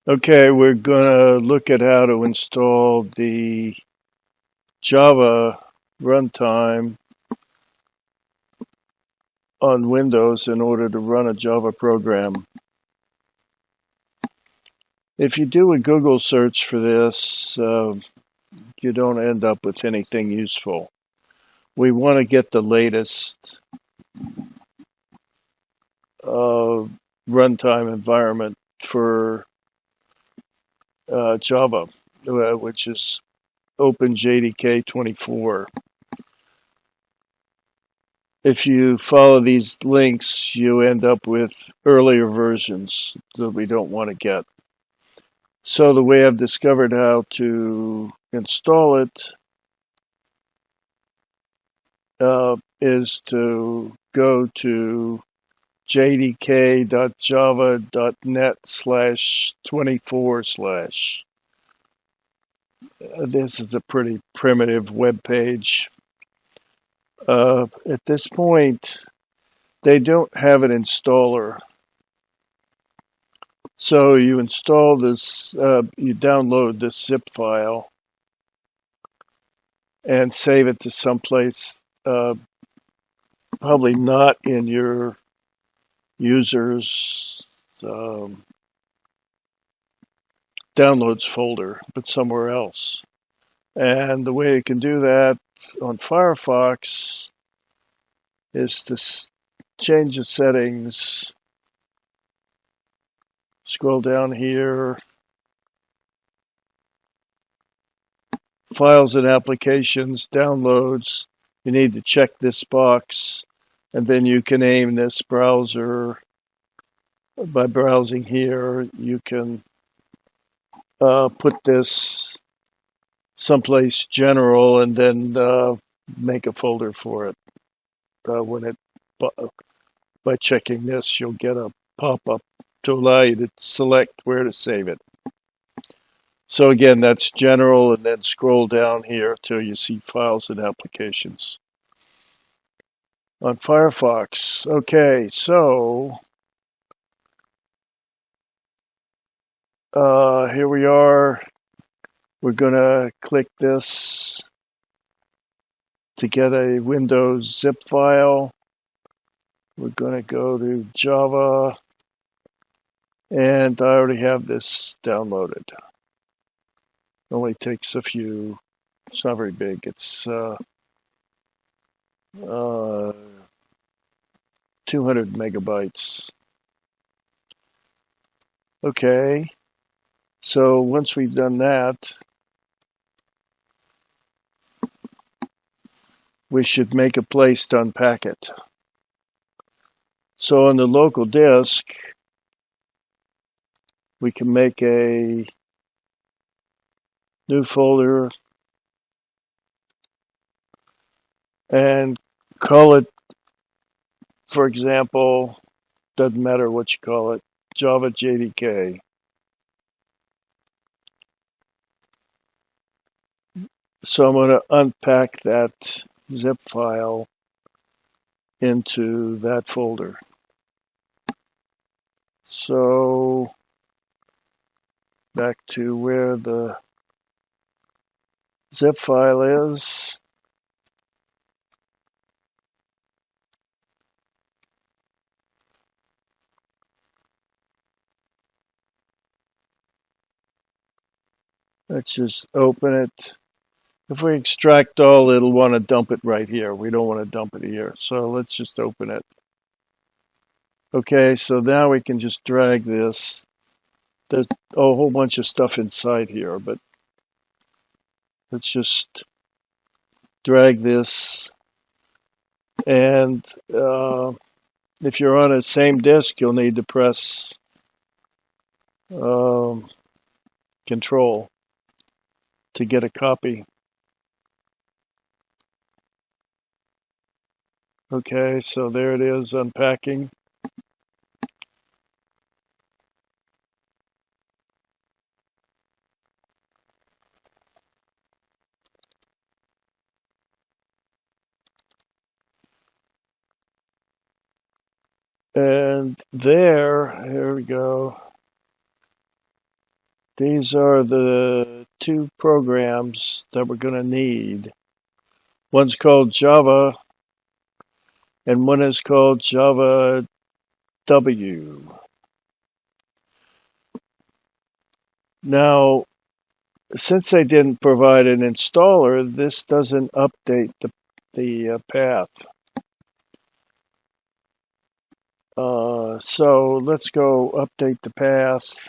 Okay, we're gonna look at how to install the Java runtime on Windows in order to run a Java program. If you do a Google search for this, you don't end up with anything useful. We want to get the latest runtime environment for Java, which is OpenJDK 24. If you follow these links, you end up with earlier versions that we don't want to get. So the way I've discovered how to install it is to go to jdk.java.net/24/. This is a pretty primitive web page. At this point, they don't have an installer. So you install this, you download this zip file and save it to someplace, probably not in your user's downloads folder, but somewhere else. And the way you can do that on Firefox is to change the settings. Scroll down here, files and applications, downloads. You need to check this box, and then you can aim this browser by browsing here. You can put this someplace general and then make a folder for it. By checking this, you'll get a pop-up to allow you to select where to save it. So again, that's general, and then scroll down here till you see files and applications. On Firefox, okay, so here we are. We're going to click this to get a Windows zip file. We're going to go to Java, and I already have this downloaded. It only takes a few. It's not very big. It's 200 megabytes. Okay, so once we've done that, we should make a place to unpack it. So on the local disk, we can make a new folder and call it, for example, doesn't matter what you call it, Java.jdk. So I'm going to unpack that zip file into that folder. So back to where the zip file is. Let's just open it. If we extract all, it'll want to dump it right here. We don't want to dump it here. So let's just open it. Okay, so now we can just drag this. There's a whole bunch of stuff inside here, but let's just drag this. And if you're on the same disk, you'll need to press Control to get a copy. Okay, so there it is, unpacking. And here we go. These are the two programs that we're going to need. One's called Java, and one is called Java.exe. Now, since I didn't provide an installer, this doesn't update the path. So let's go update the path.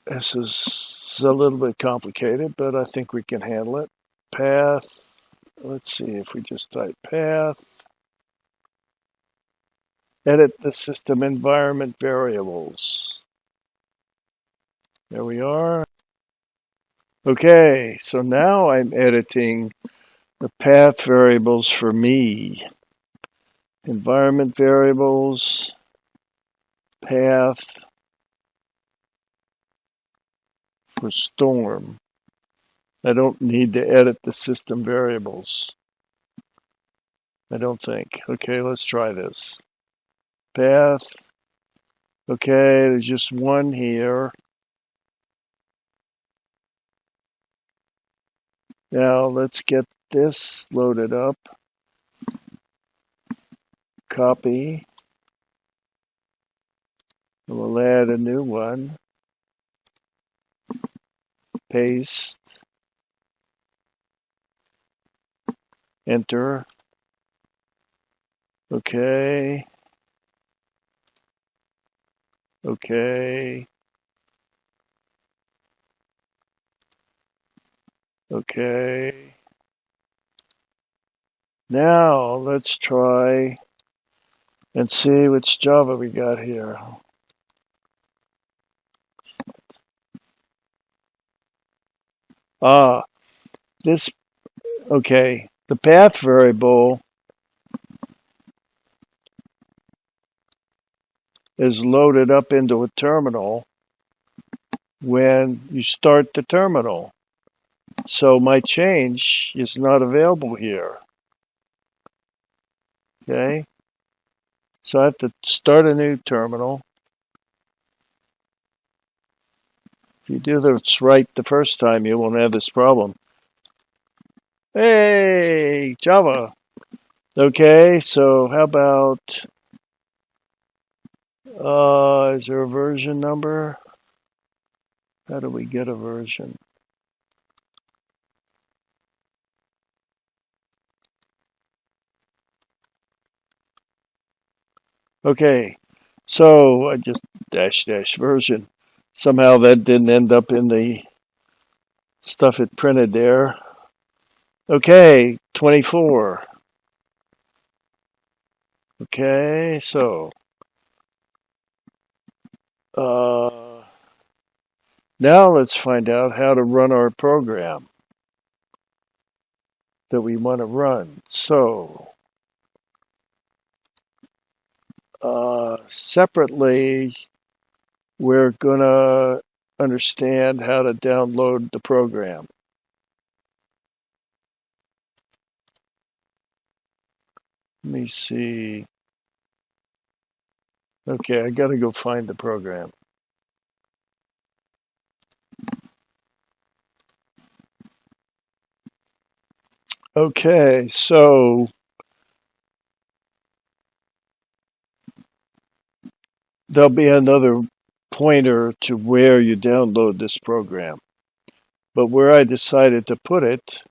This is a little bit complicated, but I think we can handle it. Path. Let's see if we just type path. Edit the system environment variables. There we are. Okay, so now I'm editing the path variables for me. Environment variables, path for storm. I don't need to edit the system variables. I don't think. Okay, let's try this. Path. Okay, there's just one here. Now let's get this loaded up. Copy. We'll add a new one. Paste. Enter. Okay. Okay. Okay. Now let's try and see which Java we got here. This, okay, the path variable is loaded up into a terminal when you start the terminal. So my change is not available here. Okay, so I have to start a new terminal. If you do this right the first time, you won't have this problem. Hey, Java. Okay, so how about, is there a version number? How do we get a version? Okay, so I just dash version. Somehow that didn't end up in the stuff it printed there. Okay, 24. Okay, so now let's find out how to run our program that we want to run. So separately, we're going to understand how to download the program. Let me see. Okay, I got to go find the program. Okay, so there'll be another pointer to where you download this program. But where I decided to put it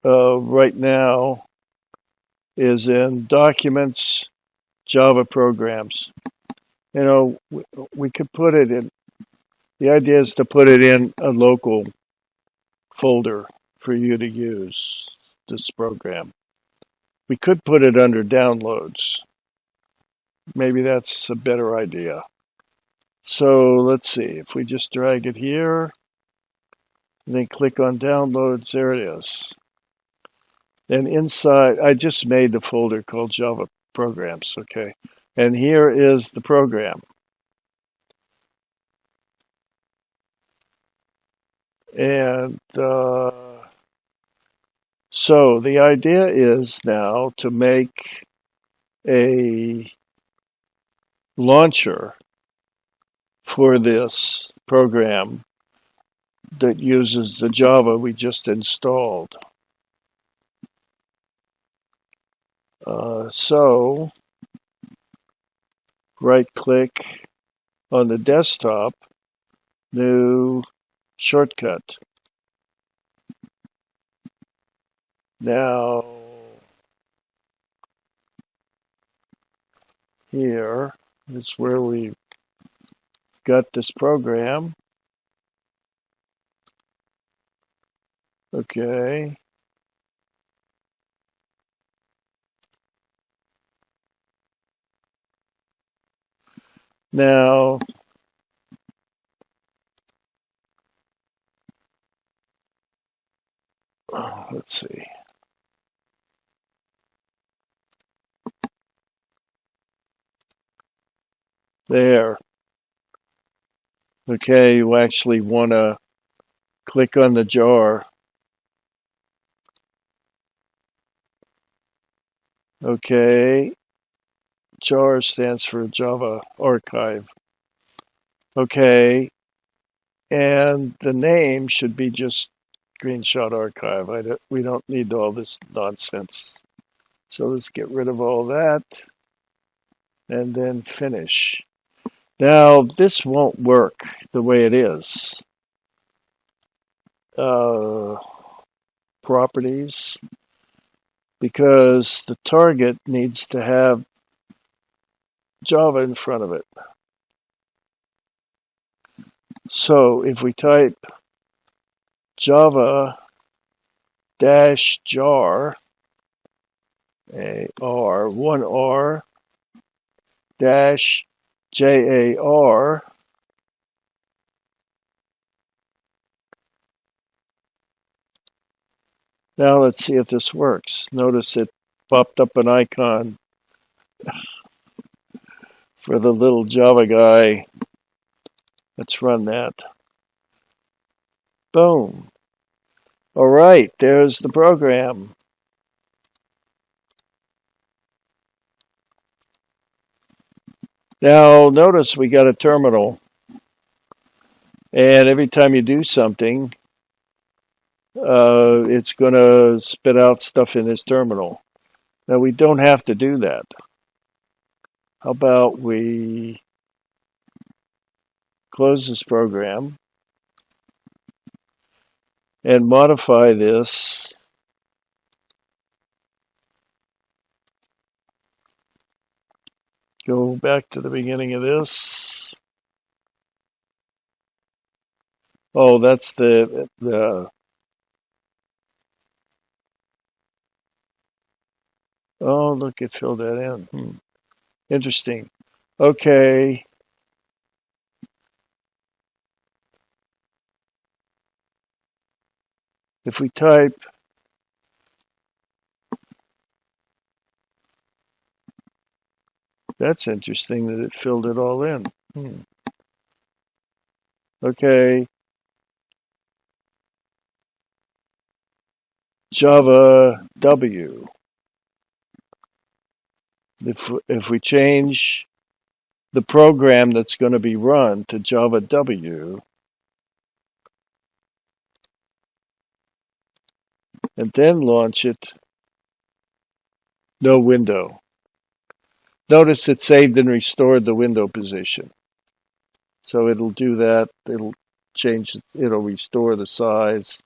right now is in Documents, Java Programs. You know, we could put it in, the idea is to put it in a local folder for you to use this program. We could put it under Downloads. Maybe that's a better idea. So let's see, if we just drag it here, and then click on Downloads, there it is. And inside, I just made the folder called Java Programs, okay? And here is the program. And so the idea is now to make a launcher for this program that uses the Java we just installed. So right-click on the desktop, new shortcut. Now, here is where we got this program. Okay. Now, let's see. There. Okay, you actually want to click on the jar. Okay. JAR stands for Java Archive. Okay. And the name should be just Screenshot Archive. We don't need all this nonsense. So let's get rid of all that and then finish. Now, this won't work the way it is. Properties, because the target needs to have Java in front of it. So if we type Java-jar, one R, dash JAR, now let's see if this works. Notice it popped up an icon for the little Java guy. Let's run that. Boom. All right, there's the program. Now, notice we got a terminal. And every time you do something, it's going to spit out stuff in this terminal. Now, we don't have to do that. How about we close this program and modify this go back to the beginning of this. Oh, that's the oh, look, it filled that in. Interesting. Okay. If we type that's interesting that it filled it all in. Okay. Java.exe. If we change the program that's going to be run to Java.exe and then launch it, no window. Notice it saved and restored the window position. So it'll do that. It'll change, it'll restore the size.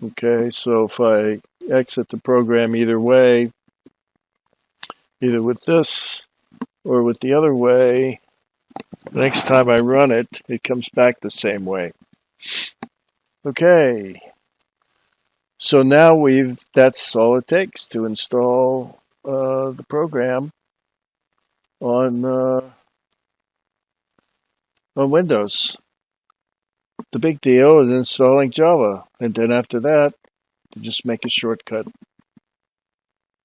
Okay, so if I exit the program either way, either with this or with the other way, the next time I run it, it comes back the same way. Okay, so now that's all it takes to install the program on Windows. The big deal is installing Java, and then after that, you just make a shortcut.